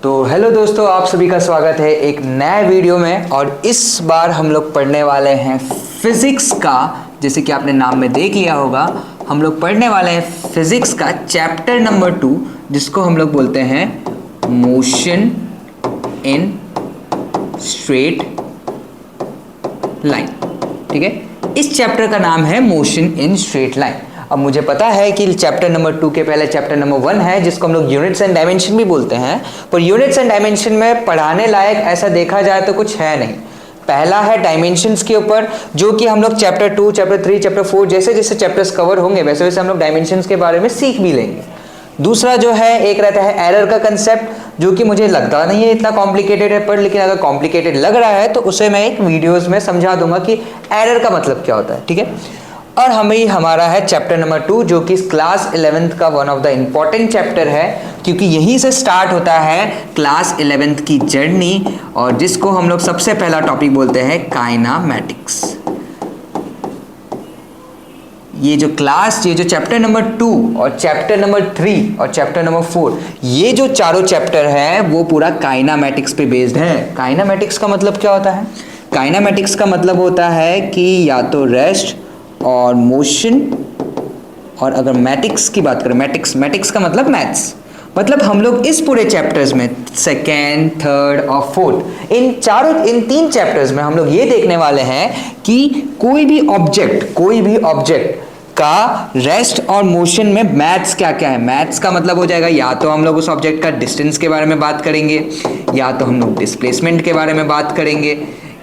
तो हेलो दोस्तों, आप सभी का स्वागत है एक नए वीडियो में। और इस बार हम लोग पढ़ने वाले हैं फिजिक्स का। जैसे कि आपने नाम में देख लिया होगा, हम लोग पढ़ने वाले हैं फिजिक्स का चैप्टर नंबर 2, जिसको हम लोग बोलते हैं मोशन इन स्ट्रेट लाइन। ठीक है, इस चैप्टर का नाम है मोशन इन स्ट्रेट लाइन। अब मुझे पता है कि चैप्टर नंबर 2 के पहले चैप्टर नंबर 1 है, जिसको हम लोग यूनिट्स एंड डायमेंशन भी बोलते हैं। पर यूनिट्स एंड डायमेंशन में पढ़ाने लायक ऐसा देखा जाए तो कुछ है नहीं। पहला है डायमेंशंस के ऊपर, जो कि हम लोग चैप्टर 2, चैप्टर 3, चैप्टर 4 जैसे जैसे चैप्टर्स कवर होंगे वैसे वैसे हम लोग डायमेंशंस के बारे में सीख भी लेंगे। दूसरा जो है, एक रहता है एरर का कंसेप्ट, जो कि मुझे लगता नहीं है इतना कॉम्प्लिकेटेड है, पर लेकिन अगर कॉम्प्लिकेटेड लग रहा है तो उसे मैं एक वीडियोस में समझा दूंगा कि एरर का मतलब क्या होता है। ठीक है, और हमारा है चैप्टर नंबर 2, जो कि क्लास 11th का one of the important chapter है, क्योंकि यहीं से स्टार्ट होता है क्लास 11th की जर्नी, और जिसको हम लोग सबसे पहला टॉपिक बोलते हैं काइनामेटिक्स। ये जो चैप्टर नंबर 2 और चैप्टर नंबर 3 और चैप्टर नंबर 4, ये जो चारों चैप्टर है वो पूरा काइनामेटिक्स पे बेस्ड है। काइनामेटिक्स का मतलब क्या होता है? काइनामेटिक्स का मतलब होता है कि या तो रेस्ट और मोशन, और अगर मैटिक्स की बात करें, मैटिक्स का मतलब मैथ्स, मतलब हम लोग इस पूरे चैप्टर्स में सेकेंड, थर्ड और फोर्थ, इन तीन चैप्टर्स में हम लोग ये देखने वाले हैं कि कोई भी ऑब्जेक्ट का रेस्ट और मोशन में मैथ्स क्या क्या है। मैथ्स का मतलब हो जाएगा, या तो हम लोग उस ऑब्जेक्ट का डिस्टेंस के बारे में बात करेंगे, या तो हम लोग डिस्प्लेसमेंट के बारे में बात करेंगे,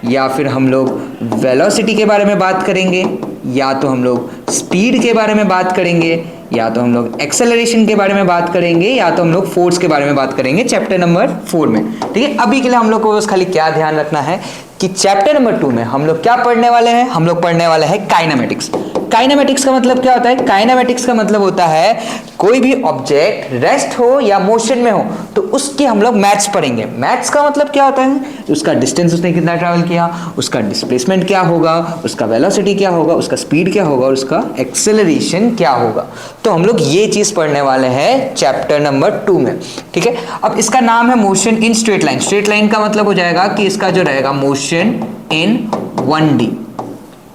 या फिर हम लोग वेलोसिटी के बारे में बात करेंगे, या तो हम लोग स्पीड के बारे में बात करेंगे, या तो हम लोग एक्सेलरेशन के बारे में बात करेंगे, या तो हम लोग फोर्स के बारे में बात करेंगे चैप्टर नंबर 4 में। ठीक है, अभी के लिए हम लोग को बस खाली क्या ध्यान रखना है कि चैप्टर नंबर 2 में हम लोग क्या पढ़ने वाले हैं। हम लोग पढ़ने वाले हैं काइनेमेटिक्स। काइनेमेटिक्स का मतलब क्या होता है? काइनेमेटिक्स का मतलब होता है कोई भी ऑब्जेक्ट रेस्ट हो या मोशन में हो तो उसके हम लोग मैथ्स पढ़ेंगे। मैथ्स का मतलब क्या होता है? उसका डिस्टेंस उसने कितना ट्रैवल किया, उसका डिस्प्लेसमेंट क्या होगा, उसका वेलोसिटी क्या होगा, उसका स्पीड क्या होगा, उसका एक्सेलरेशन क्या होगा। तो हम लोग ये चीज पढ़ने वाले हैं चैप्टर नंबर 2 में। ठीक है, अब इसका नाम है motion in straight line. Straight line का मतलब हो जाएगा कि इसका जो रहेगा मोशन इन 1D,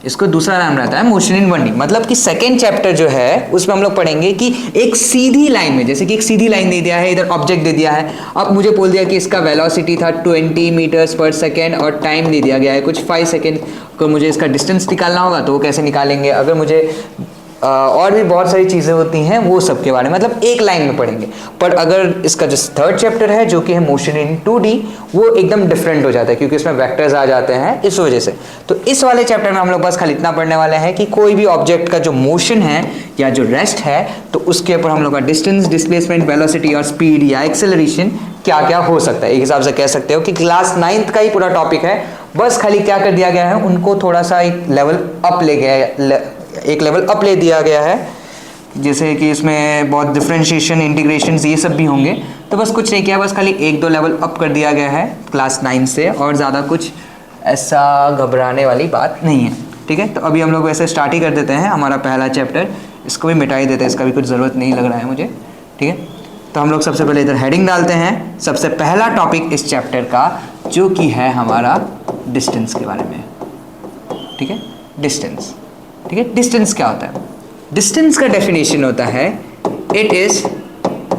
इसको दूसरा नाम रहता है मोशन इन 1D। मतलब कि सेकेंड चैप्टर जो है उसमें हम लोग पढ़ेंगे कि एक सीधी लाइन में, जैसे कि एक सीधी लाइन दे दिया है, इधर ऑब्जेक्ट दे दिया है, अब मुझे बोल दिया कि इसका वेलोसिटी था 20 मीटर्स पर सेकेंड और टाइम दे दिया गया है कुछ 5 सेकेंड। अगर मुझे इसका डिस्टेंस निकालना होगा तो वो कैसे निकालेंगे, अगर मुझे और भी बहुत सारी चीज़ें होती हैं वो सब के बारे में, मतलब एक लाइन में पढ़ेंगे। पर अगर इसका जो थर्ड चैप्टर है जो कि है मोशन इन 2D, वो एकदम डिफरेंट हो जाता है, क्योंकि इसमें वेक्टर्स आ जाते हैं इस वजह से। तो इस वाले चैप्टर में हम लोग बस खाली इतना पढ़ने वाले हैं कि कोई भी ऑब्जेक्ट का जो मोशन है या जो रेस्ट है तो उसके ऊपर हम लोग का डिस्टेंस, डिस्प्लेसमेंट, वेलोसिटी और स्पीड या एक्सेलरेशन क्या क्या हो सकता है। एक हिसाब से कह सकते हो कि क्लास 9th का ही पूरा टॉपिक है। बस खाली क्या कर दिया गया है, उनको थोड़ा सा एक लेवल अप ले दिया गया है, जैसे कि इसमें बहुत डिफरेंशिएशन, इंटीग्रेशन ये सब भी होंगे। तो बस कुछ नहीं किया, बस खाली 1-2 लेवल अप कर दिया गया है क्लास 9 से, और ज़्यादा कुछ ऐसा घबराने वाली बात नहीं है। ठीक है, तो अभी हम लोग वैसे स्टार्ट ही कर देते हैं हमारा पहला चैप्टर। इसको भी मिटा ही देते हैं, इसका भी कुछ ज़रूरत नहीं लग रहा है मुझे। ठीक है, तो हम लोग सबसे पहले इधर हेडिंग डालते हैं। सबसे पहला टॉपिक इस चैप्टर का जो कि है हमारा डिस्टेंस के बारे में। ठीक है, डिस्टेंस। ठीक है, डिस्टेंस क्या होता है? डिस्टेंस का डेफिनेशन होता है, it is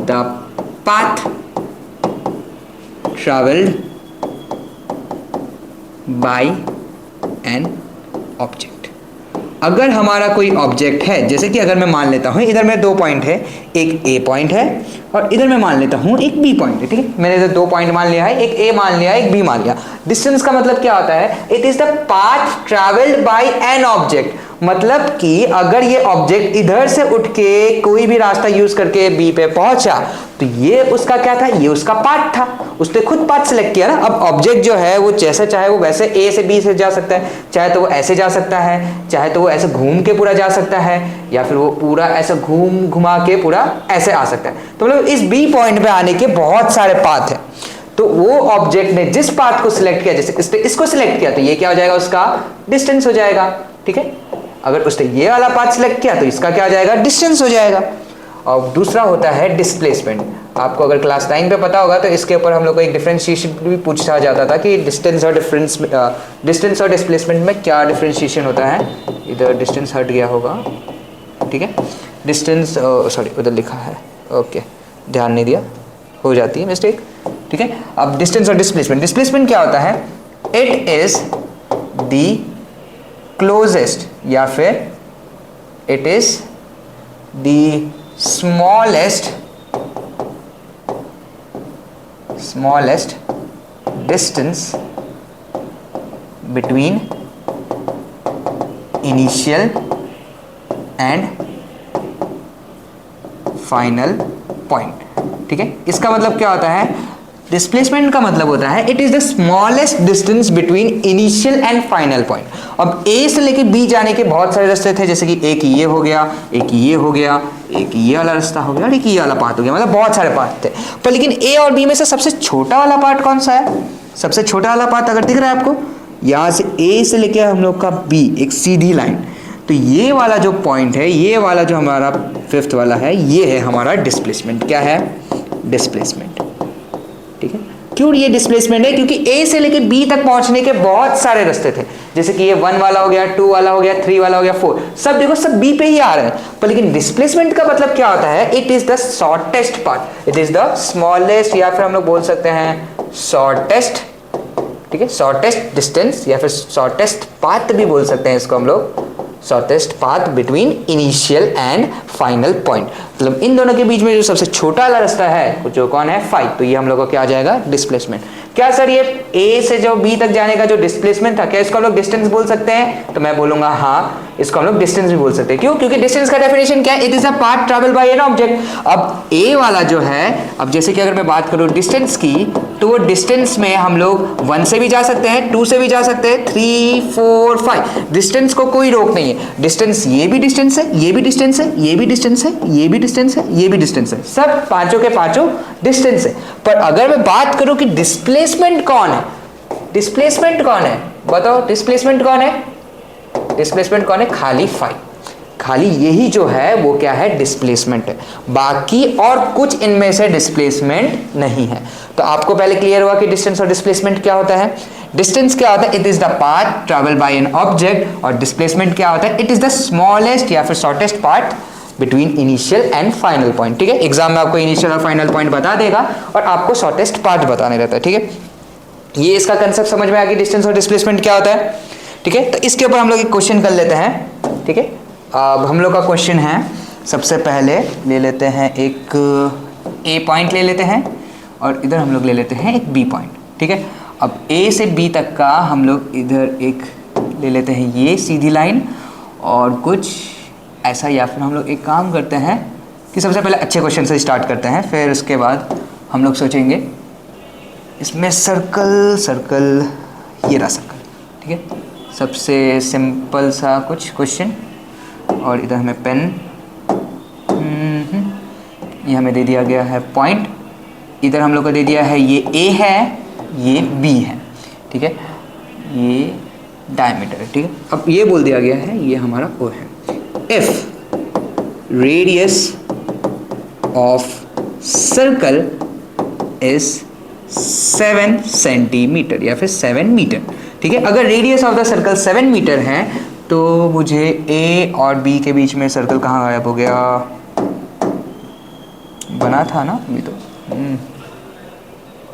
the path travelled bye an object. अगर हमारा कोई ऑब्जेक्ट है, जैसे कि अगर मैं मान लेता हूं इधर मेरे 2 पॉइंट है, एक ए पॉइंट है और इधर मैं मान लेता हूं एक बी पॉइंट है। ठीक है, मैंने इधर 2 पॉइंट मान लिया है, एक ए मान लिया, एक बी मान लिया। डिस्टेंस का मतलब क्या होता है? It is the path travelled bye an object. मतलब कि अगर ये ऑब्जेक्ट इधर से उठ के कोई भी रास्ता यूज करके बी पे पहुंचा तो ये उसका क्या था? ये उसका पाथ था, उसने खुद पाथ सिलेक्ट किया ना। अब ऑब्जेक्ट जो है वो जैसे चाहे वो वैसे ए से बी से जा सकता है, चाहे तो वो ऐसे जा सकता है, चाहे तो वो ऐसे घूम के पूरा जा सकता है, या फिर वो पूरा ऐसे घुमा के पूरा ऐसे आ सकता है। तो मतलब इस बी पॉइंट पे आने के बहुत सारे पाथ हैं। तो वो ऑब्जेक्ट ने जिस पाथ को सिलेक्ट किया, जैसे इसको सिलेक्ट किया, तो ये क्या हो जाएगा? उसका डिस्टेंस हो जाएगा। ठीक है, अगर उसने ये वाला पाथ सिलेक्ट किया तो इसका क्या हो जाएगा? डिस्टेंस हो जाएगा। और दूसरा होता है डिस्प्लेसमेंट। आपको अगर क्लास 9 पे पता होगा तो इसके ऊपर हम लोग को एक डिफरेंशिएशन भी पूछा जाता था कि डिस्टेंस और डिस्प्लेसमेंट में क्या डिफरेंशिएशन होता है। इधर डिस्टेंस हट गया होगा, ठीक है, डिस्टेंस सॉरी उधर लिखा है, ओके ध्यान नहीं दिया, हो जाती है मिस्टेक, ठीक है। अब डिस्टेंस और डिस्प्लेसमेंट क्या होता है, इट इज द क्लोजेस्ट या फिर it is the smallest distance between initial and final point, ठीक है। इसका मतलब क्या होता है, डिस्प्लेसमेंट का मतलब होता है it is the smallest distance between initial and final point. अब ए से लेके बी जाने के बहुत सारे रास्ते थे, जैसे कि एक ये हो गया, एक ये हो गया, एक ये वाला रास्ता हो गया और एक ये वाला पार्ट हो गया, मतलब बहुत सारे पार्ट थे। पर लेकिन ए और बी में से सबसे छोटा वाला पार्ट कौन सा है, सबसे छोटा वाला पार्ट अगर दिख रहा है आपको, यहाँ से ए से लेके हम लोग का बी एक सीधी लाइन, तो ये वाला जो पॉइंट है, ये वाला जो हमारा फिफ्थ वाला है, ये है हमारा डिस्प्लेसमेंट। क्या है, डिस्प्लेसमेंट, ठीक है। क्यों ये डिस्प्लेसमेंट है, क्योंकि ए से लेके बी तक पहुंचने के बहुत सारे रास्ते थे, जैसे कि ये 1 वाला हो गया, 2 वाला हो गया, 3 वाला हो गया, 4, सब देखो सब बी पे ही आ रहे हैं। पर लेकिन डिस्प्लेसमेंट का मतलब क्या होता है, it is the shortest part, it is the smallest, या फिर हम लोग बोल सकते हैं शॉर्टेस्ट, ठीक है, शॉर्टेस्ट डिस्टेंस या फिर शॉर्टेस्ट पाथ भी बोल सकते हैं इसको हम लोग, shortest path between initial and final point. मतलब इन दोनों के बीच में जो सबसे छोटा वाला रास्ता है जो कौन है, 5, तो ये हम लोग को क्या आ जाएगा, डिस्प्लेसमेंट। क्या सर ये ए से जो बी तक जाने का जो डिस्प्लेसमेंट था, क्या इसको हम लोग डिस्टेंस बोल सकते हैं, तो मैं बोलूंगा हाँ, इसको हम लोग डिस्टेंस भी बोल सकते हैं। क्यों, क्योंकि डिस्टेंस का डेफिनेशन क्या है, it is a path travel by an object. अब ए वाला जो है, अब जैसे कि अगर मैं बात करूं डिस्टेंस की, तो वो डिस्टेंस में हम लोग 1 से भी जा सकते हैं, 2 से भी जा सकते हैं, 3, 4, 5, डिस्टेंस को कोई रोक नहीं है। डिस्टेंस ये भी डिस्टेंस है, ये भी डिस्टेंस है, ये भी डिस्टेंस है, ये भी डिस्टेंस है, ये भी डिस्टेंस है, सब पांचों के पांचों डिस्टेंस है। पर अगर मैं बात करूं कि डिस्प्लेसमेंट कौन है, डिस्प्लेसमेंट कौन है, बताओ डिस्प्लेसमेंट कौन है, डिस्प्लेसमेंट कौन है, खाली 5, खाली यही जो है वो क्या है, डिस्प्लेसमेंट है, बाकी और कुछ इनमें से डिस्प्लेसमेंट नहीं है। तो आपको पहले क्लियर हुआ कि डिस्टेंस और डिस्प्लेसमेंट क्या होता है। डिस्टेंस क्या होता है, it is the path travel by an object, और डिस्प्लेसमेंट क्या होता है, इट इज द स्मॉलेस्ट या फिर shortest part between initial and final point, ठीक है। एग्जाम में आपको इनिशियल और फाइनल पॉइंट बता देगा और आपको शॉर्टेस्ट पार्ट बताने रहता है, ठीक है। ये इसका कंसेप्ट समझ में आ गया, डिस्टेंस और डिस्प्लेसमेंट क्या होता है, ठीक है। तो इसके ऊपर हम लोग एक क्वेश्चन कर लेते हैं, ठीक है। अब हम लोग का क्वेश्चन है, सबसे पहले ले लेते हैं एक ए पॉइंट ले लेते हैं और इधर हम लोग ले लेते हैं एक बी पॉइंट, ठीक है। अब ए से बी तक का हम लोग इधर एक ले लेते हैं ये सीधी लाइन और कुछ ऐसा, या फिर हम लोग एक काम करते हैं कि सबसे पहले अच्छे क्वेश्चन से स्टार्ट करते हैं, फिर उसके बाद हम लोग सोचेंगे इसमें सर्कल सर्कल, ये रहा सर्कल, ठीक है। सबसे सिंपल सा कुछ क्वेश्चन, और इधर हमें पेन, ये हमें दे दिया गया है पॉइंट, इधर हम लोग को दे दिया है ये ए है, ये बी है, ठीक है, ये डायमीटर है, ठीक है। अब ये बोल दिया गया है ये हमारा ओ है। If radius of circle is 7 centimetre या फिर 7 मीटर, ठीक है। अगर radius of the circle 7 metre है तो मुझे ए और बी के बीच में सर्कल कहाँ गायब हो गया, बना था ना अभी तो,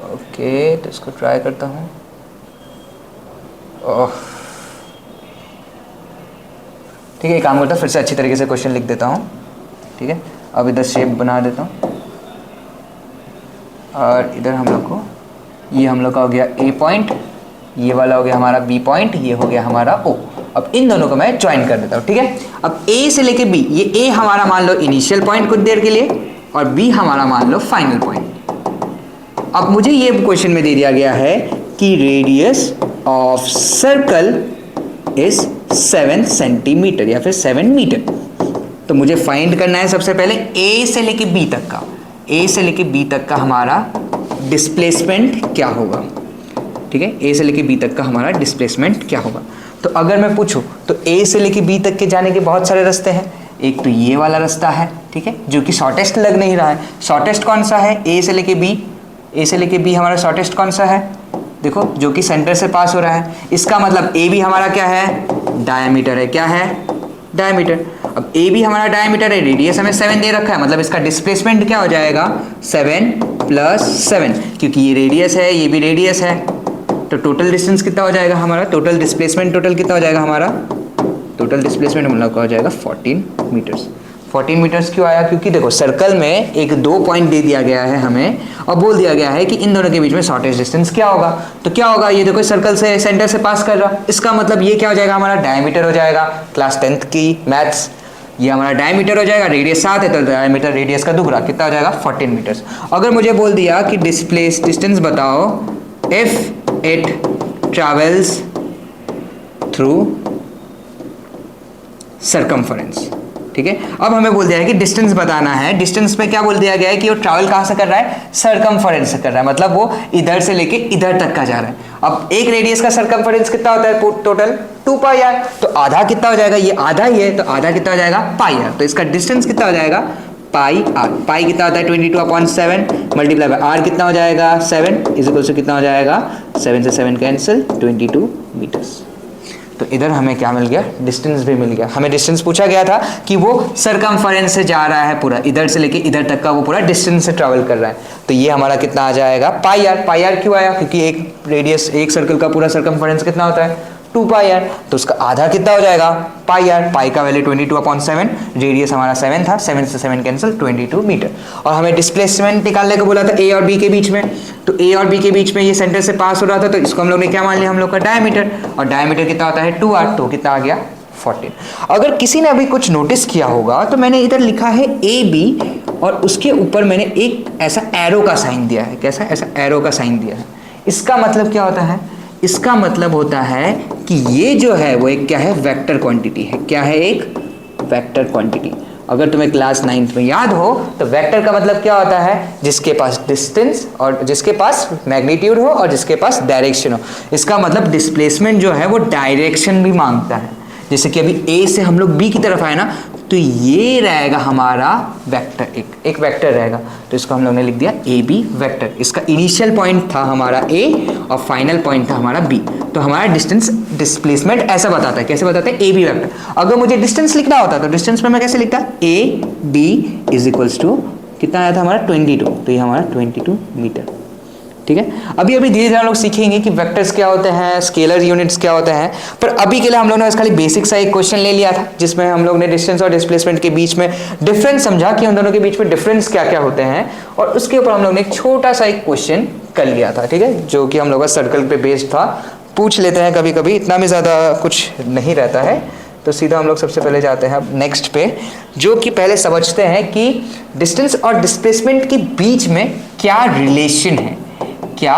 ओके, तो इसको ट्राई करता हूँ। ठीक है, एक काम करता हूँ, फिर से अच्छी तरीके से क्वेश्चन लिख देता हूँ, ठीक है। अब इधर शेप बना देता हूँ और इधर हम लोग को, ये हम लोग का हो गया ए पॉइंट, ये वाला हो गया हमारा बी पॉइंट, ये हो गया हमारा ओ। अब इन दोनों को मैं ज्वाइन कर देता हूँ, ठीक है। अब ए से लेके बी, ये ए हमारा मान लो इनिशियल पॉइंट कुछ देर के लिए और बी हमारा मान लो फाइनल पॉइंट। अब मुझे ये क्वेश्चन में दे दिया गया है कि radius of circle is 7 centimetre या फिर 7 मीटर। तो मुझे फाइंड करना है सबसे पहले ए से लेके बी तक का, ए से लेके बी तक का हमारा डिस्प्लेसमेंट क्या होगा, ठीक है। ए से लेके बी तक का हमारा डिस्प्लेसमेंट क्या होगा। तो अगर मैं पूछूं तो ए से लेके बी तक के जाने के बहुत सारे रास्ते हैं, एक तो ये वाला रास्ता है, ठीक है, जो कि शॉर्टेस्ट लग नहीं रहा है। शॉर्टेस्ट कौन सा है? ए से लेके बी, ए से लेके बी हमारा शॉर्टेस्ट कौन सा है? देखो, जो कि सेंटर से पास हो रहा है। इसका मतलब ए बी हमारा क्या है? डायमीटर है। क्या है? डायमीटर। अब ए बी हमारा डायमीटर है, रेडियस हमें 7 दे रखा है, मतलब इसका डिस्प्लेसमेंट क्या हो जाएगा? 7 + 7, क्योंकि ये रेडियस है, ये भी रेडियस है, तो टोटल डिस्टेंस कितना हो जाएगा हमारा? टोटल डिस्प्लेसमेंट टोटल कितना हो जाएगा हमारा? टोटल डिस्प्लेसमेंट मतलब क्या हो जाएगा? 14 मीटर्स। 14 मीटर्स क्यों आया? क्योंकि देखो सर्कल में एक 2 पॉइंट दे दिया गया है हमें और बोल दिया गया है कि इन दोनों के बीच में शॉर्टेस्ट डिस्टेंस क्या होगा। तो क्या होगा? ये देखो सर्कल से सेंटर से पास कर रहा, इसका मतलब ये क्या हो जाएगा हमारा? डायमीटर हो जाएगा। क्लास 10th की मैथ्स, ये हमारा डायमीटर हो जाएगा। रेडियस 7 है तो डायमीटर रेडियस का दुगना कितना हो जाएगा? 14 मीटर्स। अगर मुझे बोल दिया कि डिस्टेंस बताओ if it travels through circumference, ठीक है। अब हमें बोल दिया है कि डिस्टेंस बताना है। डिस्टेंस में क्या बोल दिया गया है कि वो ट्रैवल कहाँ से कर रहा है? सरकमफरेंस से कर रहा है, मतलब वो इधर से लेके इधर तक का जा रहा है। अब एक रेडियस का सरकमफरेंस कितना होता है टोटल? 2 पाई आर, तो आधा कितना हो जाएगा? ये आधा ही है, तो आधा कितना हो जाएगा? पाई आर। तो इसका डिस्टेंस कितना हो जाएगा? पाई आर। पाई कितना होता है? 22/7 मल्टीप्लाई बाय आर कितना हो जाएगा? 7 इज इक्वल टू कितना हो जाएगा? 7 से 7 कैंसिल, 22 मीटर्स। तो इधर हमें क्या मिल गया? डिस्टेंस भी मिल गया। हमें डिस्टेंस पूछा गया था कि वो सरकमफरेंस से जा रहा है, पूरा इधर से लेके इधर तक का वो पूरा डिस्टेंस से ट्रैवल कर रहा है। तो ये हमारा कितना आ जाएगा? पाई आर। पाई आर क्यों आया? क्योंकि एक रेडियस, एक सर्कल का पूरा सरकमफरेंस कितना होता है? 2 पाई आर, तो उसका आधा कितना हो जाएगा? पाई आर। पाई का वैल्यू 22/7, रेडियस हमारा 7 था, 7 से 7 कैंसिल, 22 मीटर। और हमें डिस्प्लेसमेंट निकालने को बोला था ए और बी के बीच में, तो ए और बी के बीच में ये सेंटर से पास हो रहा था, तो इसको हम लोग ने क्या मान लिया? हम लोग का डायमीटर, और डायमीटर कितना होता है? 2r, तो कितना आ गया? 14। अगर किसी ने अभी कुछ नोटिस किया होगा तो मैंने इधर लिखा है ए बी और उसके ऊपर मैंने एक ऐसा एरो का साइन दिया है। कैसा? ऐसा एरो का साइन दिया है। इसका मतलब क्या होता है? इसका मतलब होता है कि ये जो है वो एक क्या है? वेक्टर क्वांटिटी है। क्या है? एक वेक्टर क्वांटिटी। अगर तुम्हें क्लास 9th में याद हो तो वेक्टर का मतलब क्या होता है? जिसके पास डिस्टेंस और जिसके पास मैग्नीट्यूड हो और जिसके पास डायरेक्शन हो। इसका मतलब डिस्प्लेसमेंट जो है वो डायरेक्शन भी मांगता है। जैसे कि अभी ए से हम लोग बी की तरफ आए ना, तो ये रहेगा हमारा वेक्टर, एक वेक्टर रहेगा, तो इसको हम लोग ने लिख दिया ए बी वेक्टर। इसका इनिशियल पॉइंट था हमारा ए और फाइनल पॉइंट था हमारा बी। तो हमारा डिस्टेंस डिस्प्लेसमेंट ऐसा बताता है। कैसे बताते हैं? A B vector. अगर मुझे डिस्टेंस लिखना होता तो डिस्टेंस में मैं कैसे लिखता? A B is equals to कितना आया था हमारा? 22, तो ये हमारा 22 मीटर, ठीक है। अभी अभी धीरे धीरे हम लोग सीखेंगे कि वेक्टर्स क्या होते हैं, स्केलर यूनिट्स क्या होते हैं, पर अभी के लिए हम लोगों ने खाली बेसिक सा एक क्वेश्चन ले लिया था जिसमें हम लोग ने डिस्टेंस और डिस्प्लेसमेंट के बीच में डिफरेंस समझा कि उन दोनों के बीच में डिफरेंस क्या क्या होते हैं, और उसके ऊपर हम लोग ने एक छोटा सा एक क्वेश्चन कर लिया था, ठीक है, जो कि हम लोग का सर्कल पे बेस्ड था। पूछ लेते हैं कभी कभी, इतना भी ज़्यादा कुछ नहीं रहता है। तो सीधा हम लोग सबसे पहले जाते हैं नेक्स्ट पे, जो कि पहले समझते हैं कि डिस्टेंस और डिस्प्लेसमेंट के बीच में क्या रिलेशन है, क्या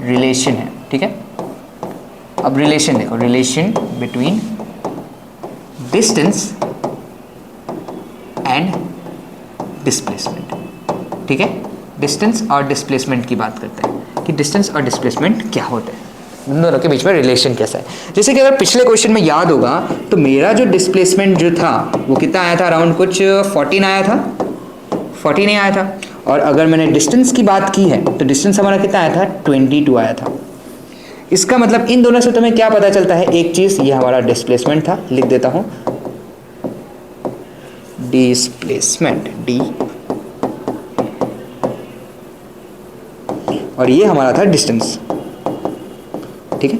रिलेशन है, ठीक है। अब रिलेशन देखो, relation between distance and displacement, ठीक है। डिस्टेंस और डिस्प्लेसमेंट की बात करते हैं कि डिस्टेंस और डिस्प्लेसमेंट क्या होते हैं, इन दोनों के बीच में रिलेशन कैसा है। जैसे कि अगर पिछले क्वेश्चन में याद होगा तो मेरा जो डिस्प्लेसमेंट जो था वो कितना आया था? अराउंड कुछ 14 आया था, 14 ही आया था। और अगर मैंने डिस्टेंस की बात की है तो डिस्टेंस हमारा कितना आया था? 22 आया था। इसका मतलब इन दोनों से तुम्हें क्या पता चलता है? एक चीज, ये हमारा डिस्प्लेसमेंट था, लिख देता हूं डिस्प्लेसमेंट डी, और ये हमारा था डिस्टेंस, ठीक है।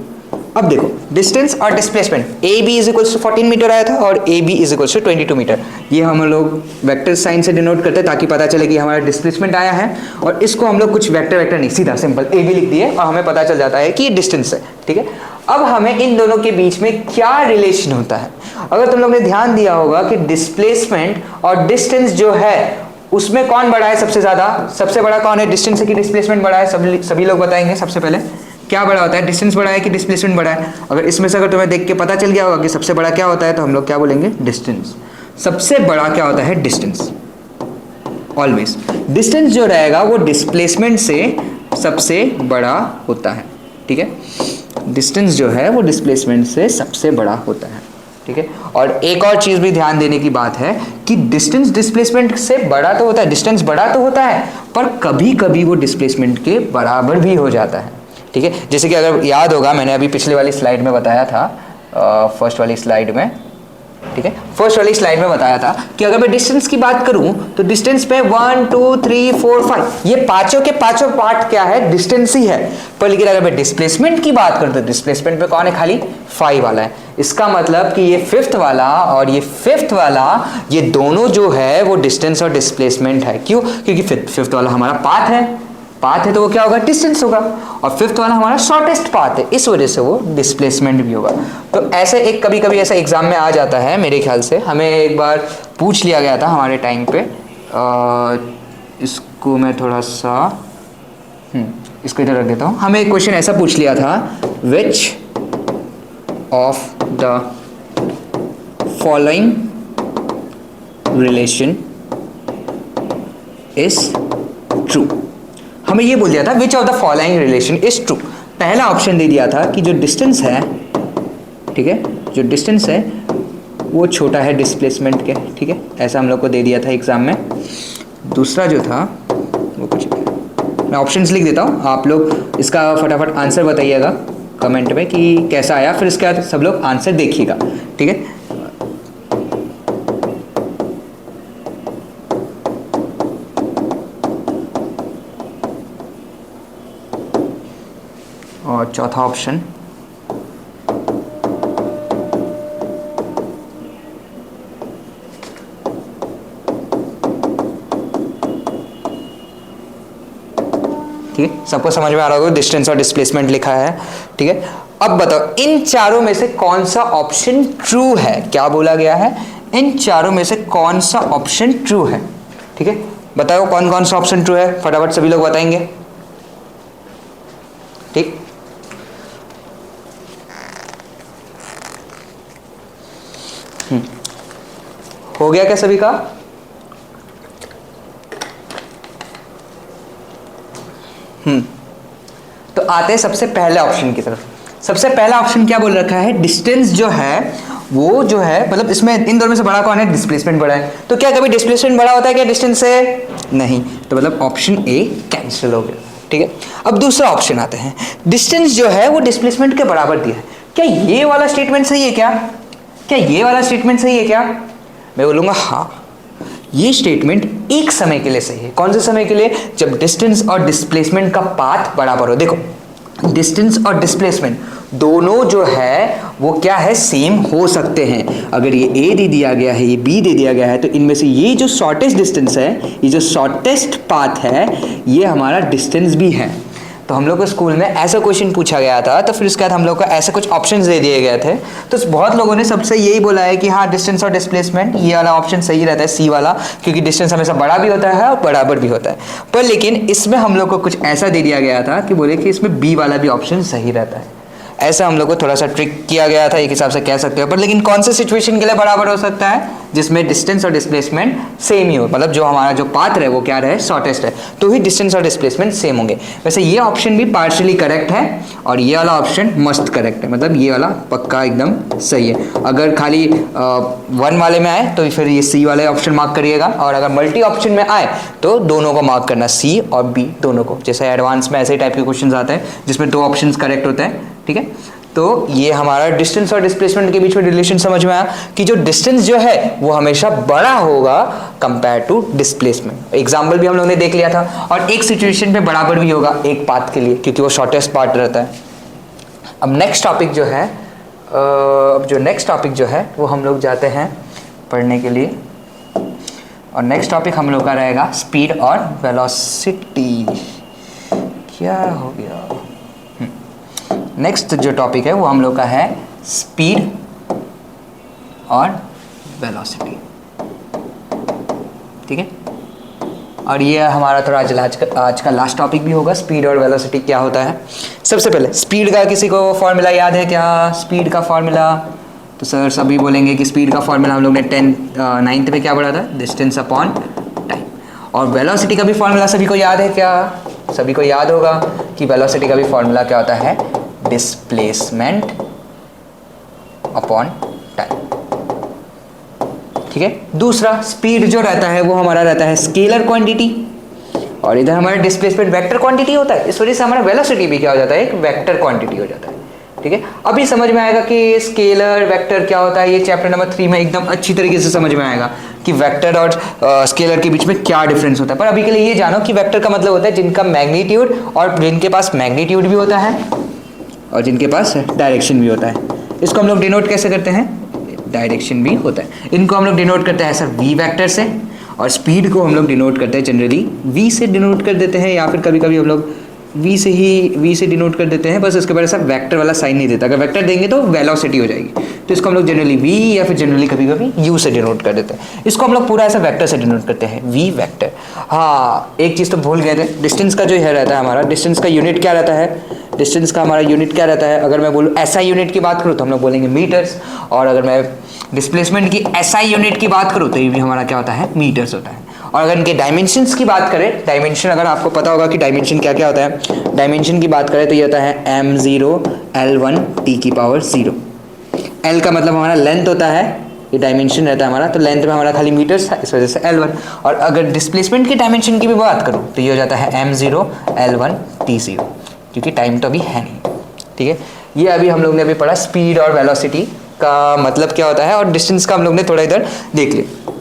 अब देखो डिस्टेंस और displacement, A B is equals to 14 metre आया था और A B is equals to 22 metre. ये हम लोग वेक्टर साइन से डिनोट करते हैं ताकि पता चले कि हमारा डिस्प्लेसमेंट आया है, और इसको हम लोग कुछ वेक्टर नहीं, सीधा सिंपल ए बी लिख दिए और हमें पता चल जाता है कि ये डिस्टेंस है, ठीक है। अब हमें इन दोनों के बीच में क्या रिलेशन होता है? अगर तुम लोग ने ध्यान दिया होगा कि डिस्प्लेसमेंट और डिस्टेंस जो है उसमें कौन बड़ा है सबसे ज्यादा? सबसे बड़ा कौन है? डिस्टेंस है कि डिस्प्लेसमेंट बड़ा है? सभी लोग बताएंगे सबसे पहले क्या बड़ा होता है, डिस्टेंस बड़ा है कि डिस्प्लेसमेंट बड़ा है? अगर इसमें से अगर तुम्हें देख के पता चल गया होगा कि सबसे बड़ा क्या होता है, तो हम लोग क्या बोलेंगे? डिस्टेंस। सबसे बड़ा क्या होता है? डिस्टेंस। ऑलवेज डिस्टेंस जो रहेगा वो डिस्प्लेसमेंट से सबसे बड़ा होता है, ठीक है। डिस्टेंस जो है वो डिस्प्लेसमेंट से सबसे बड़ा होता है। ठीक है। और एक और चीज़ भी ध्यान देने की बात है कि डिस्टेंस डिस्प्लेसमेंट से बड़ा तो होता है, डिस्टेंस बड़ा तो होता है, पर कभी कभी वो डिस्प्लेसमेंट के बराबर भी हो जाता है, ठीक है। जैसे कि अगर याद होगा, मैंने अभी पिछले वाली स्लाइड में बताया था, फर्स्ट वाली स्लाइड में, ठीक है, फर्स्ट वाली स्लाइड में बताया था कि अगर मैं डिस्टेंस की बात करूं तो डिस्टेंस पे 1 2 3 4 5 ये पांचों के पांचों पार्ट क्या है, डिस्टेंस ही है। पर लेकिन अगर मैं डिस्प्लेसमेंट की बात करूं तो डिस्प्लेसमेंट पे कौन है, खाली 5 वाला है। इसका मतलब कि ये फिफ्थ वाला और ये फिफ्थ वाला, ये दोनों जो है वो डिस्टेंस और डिस्प्लेसमेंट है। क्यों? क्योंकि फिफ्थ वाला हमारा पाथ है, पाथ है तो वो क्या होगा, डिस्टेंस होगा, और फिफ्थ वाला हमारा शॉर्टेस्ट पाथ है, इस वजह से वो डिस्प्लेसमेंट भी होगा। तो ऐसे एक कभी कभी ऐसा एग्जाम में आ जाता है, मेरे ख्याल से हमें एक बार पूछ लिया गया था हमारे टाइम पे, इसको मैं थोड़ा सा इसको इधर रख देता हूँ। हमें एक क्वेश्चन ऐसा पूछ लिया था, which of the following relation is true. हमें ये बोल दिया था which of the following relation is true. पहला ऑप्शन दे दिया था कि जो डिस्टेंस है, ठीक है, जो डिस्टेंस है वो छोटा है डिस्प्लेसमेंट के, ठीक है, ऐसा हम लोग को दे दिया था एग्जाम में। दूसरा जो था वो कुछ, मैं ऑप्शंस लिख देता हूँ, आप लोग इसका फटाफट आंसर बताइएगा कमेंट में कि कैसा आया, फिर इसके बाद सब लोग आंसर देखिएगा, ठीक है। और चौथा ऑप्शन ठीक है, सबको समझ में आ रहा होगा, डिस्टेंस और डिस्प्लेसमेंट लिखा है, ठीक है। अब बताओ इन चारों में से कौन सा ऑप्शन ट्रू है, क्या बोला गया है, इन चारों में से कौन सा ऑप्शन ट्रू है, ठीक है, बताओ कौन कौन सा ऑप्शन ट्रू है, फटाफट सभी लोग बताएंगे, ठीक। हो गया क्या सभी का? तो आते हैं सबसे पहले ऑप्शन की तरफ। सबसे पहला ऑप्शन क्या बोल रखा है, डिस्टेंस जो है वो जो है, मतलब इसमें इन दोनों में से बड़ा कौन है, डिस्प्लेसमेंट बड़ा है। तो क्या कभी डिस्प्लेसमेंट बड़ा होता है क्या डिस्टेंस से? नहीं, तो मतलब ऑप्शन ए कैंसिल हो गया, ठीक है। अब दूसरा ऑप्शन आते हैं, डिस्टेंस जो है वो डिस्प्लेसमेंट के बराबर दिया है। क्या ये वाला स्टेटमेंट सही है क्या? क्या ये वाला स्टेटमेंट सही है क्या? मैं बोलूंगा हाँ, ये स्टेटमेंट एक समय के लिए सही है। कौन से समय के लिए? जब डिस्टेंस और डिस्प्लेसमेंट का पाथ बराबर हो। देखो डिस्टेंस और डिस्प्लेसमेंट दोनों जो है वो क्या है, सेम हो सकते हैं। अगर ये ए दे दिया गया है, ये बी दे दिया गया है, तो इनमें से ये जो शॉर्टेस्ट डिस्टेंस है, ये जो शॉर्टेस्ट पाथ है, ये हमारा डिस्टेंस भी है। तो हम लोग को स्कूल में ऐसा क्वेश्चन पूछा गया था, तो फिर उसके बाद हम लोग को ऐसे कुछ ऑप्शंस दे दिए गए थे। तो बहुत लोगों ने सबसे यही बोला है कि हाँ डिस्टेंस और डिस्प्लेसमेंट ये वाला ऑप्शन सही रहता है, सी वाला, क्योंकि डिस्टेंस हमेशा बड़ा भी होता है और बराबर भी होता है। पर लेकिन इसमें हम लोग को कुछ ऐसा दे दिया गया था कि बोले कि इसमें बी वाला भी ऑप्शन सही रहता है। ऐसा हम लोग को थोड़ा सा ट्रिक किया गया था, एक हिसाब से कह सकते हो। पर लेकिन कौन से सिचुएशन के लिए बराबर हो सकता है? जिसमें डिस्टेंस और डिस्प्लेसमेंट सेम ही हो, मतलब जो हमारा जो पाथ है वो क्या रहे, शॉर्टेस्ट है, तो ही डिस्टेंस और डिस्प्लेसमेंट सेम होंगे। वैसे ये ऑप्शन भी पार्शियली करेक्ट है और ये वाला ऑप्शन मस्ट करेक्ट है, मतलब ये वाला पक्का एकदम सही है। अगर खाली वन वाले में आए तो फिर ये सी वाले ऑप्शन मार्क करिएगा, और अगर मल्टी ऑप्शन में आए तो दोनों को मार्क करना, सी और बी दोनों को। जैसे एडवांस में ऐसे टाइप के क्वेश्चन आते हैं जिसमें दो ऑप्शन करेक्ट होते हैं, ठीक है। तो ये हमारा डिस्टेंस और डिस्प्लेसमेंट के बीच में रिलेशन समझ में आया कि जो डिस्टेंस जो है वो हमेशा बड़ा होगा कंपेयर टू डिस्प्लेसमेंट। एग्जाम्पल भी हम लोगों ने देख लिया था, और एक सिचुएशन पे बराबर भी होगा एक पाथ के लिए, क्योंकि वो शॉर्टेस्ट पाथ रहता है। अब नेक्स्ट टॉपिक जो है, वो हम लोग जाते हैं पढ़ने के लिए, और नेक्स्ट टॉपिक हम लोग का रहेगा स्पीड और वेलोसिटी। क्या हो गया? नेक्स्ट जो टॉपिक है वो हम लोग का है स्पीड और वेलोसिटी, ठीक है। और ये हमारा थोड़ा आज का लास्ट टॉपिक भी होगा, स्पीड और वेलोसिटी क्या होता है। सबसे पहले स्पीड का किसी को फॉर्मूला याद है क्या? स्पीड का फॉर्मूला तो सर सभी बोलेंगे कि स्पीड का फॉर्मूला हम लोग ने 9th में क्या पढ़ा था, डिस्टेंस अपॉन टाइम। और वेलोसिटी का भी फॉर्मूला सभी को याद है क्या? सभी को याद होगा कि वेलोसिटी का भी फॉर्मूला क्या होता है, डिस्प्लेसमेंट अपॉन टाइम। ठीक है। दूसरा स्पीड जो रहता है वो हमारा रहता है स्केलर क्वांटिटी, और इधर हमारा डिस्प्लेसमेंट वेक्टर क्वांटिटी होता है, इस वजह से हमारा वेलोसिटी भी क्या हो जाता है, एक वेक्टर क्वांटिटी हो जाता है, ठीक है। अभी समझ में आएगा कि स्केलर वेक्टर क्या होता है, ये चैप्टर नंबर 3 में एकदम अच्छी तरीके से समझ में आएगा कि वेक्टर और स्केलर के बीच में क्या डिफरेंस होता है। पर अभी के लिए ये जानो कि वेक्टर का मतलब होता है जिनका मैग्नीट्यूड, और जिनके पास मैग्नीट्यूड भी होता है और जिनके पास डायरेक्शन भी होता है। इसको हम लोग डिनोट कैसे करते हैं, डायरेक्शन भी होता है। इनको हम लोग डिनोट करते हैं सर वी वेक्टर से, और स्पीड को हम लोग डिनोट करते हैं जनरली वी से डिनोट कर देते हैं, या फिर कभी कभी हम लोग वी से डिनोट कर देते हैं, बस उसके बाद ऐसा वेक्टर वाला साइन नहीं देता। अगर वेक्टर देंगे तो वेलोसिटी हो जाएगी, तो इसको हम लोग जनरली वी या फिर जनरली कभी कभी यू से डिनोट कर देते हैं। इसको हम लोग पूरा ऐसा वेक्टर से डिनोट करते हैं, वी वेक्टर। हाँ, एक चीज़ तो भूल गए थे, डिस्टेंस का जो है रहता है हमारा, डिस्टेंस का यूनिट क्या रहता है, डिस्टेंस का हमारा यूनिट क्या रहता है। अगर मैं बोलूँ एसआई यूनिट की बात करूँ तो हम लोग बोलेंगे मीटर्स, और अगर मैं डिस्प्लेसमेंट की एसआई यूनिट की बात करूँ तो ये भी हमारा क्या होता है, मीटर्स होता है। और अगर इनके डायमेंशंस की बात करें, डायमेंशन अगर आपको पता होगा कि डायमेंशन क्या क्या होता है, डायमेंशन की बात करें तो ये होता है m0 L1 t की पावर 0। L का मतलब हमारा लेंथ होता है, ये डायमेंशन रहता है हमारा, तो लेंथ में हमारा खाली मीटर्स था, इस वजह से L1। और अगर डिस्प्लेसमेंट की डायमेंशन की भी बात करूँ तो ये हो जाता है m0 L1 t0, क्योंकि टाइम तो अभी है नहीं, ठीक है। ये अभी हम लोग ने अभी पढ़ा स्पीड और वेलोसिटी का मतलब क्या होता है, और डिस्टेंस का हम लोग ने थोड़ा इधर देख लिया।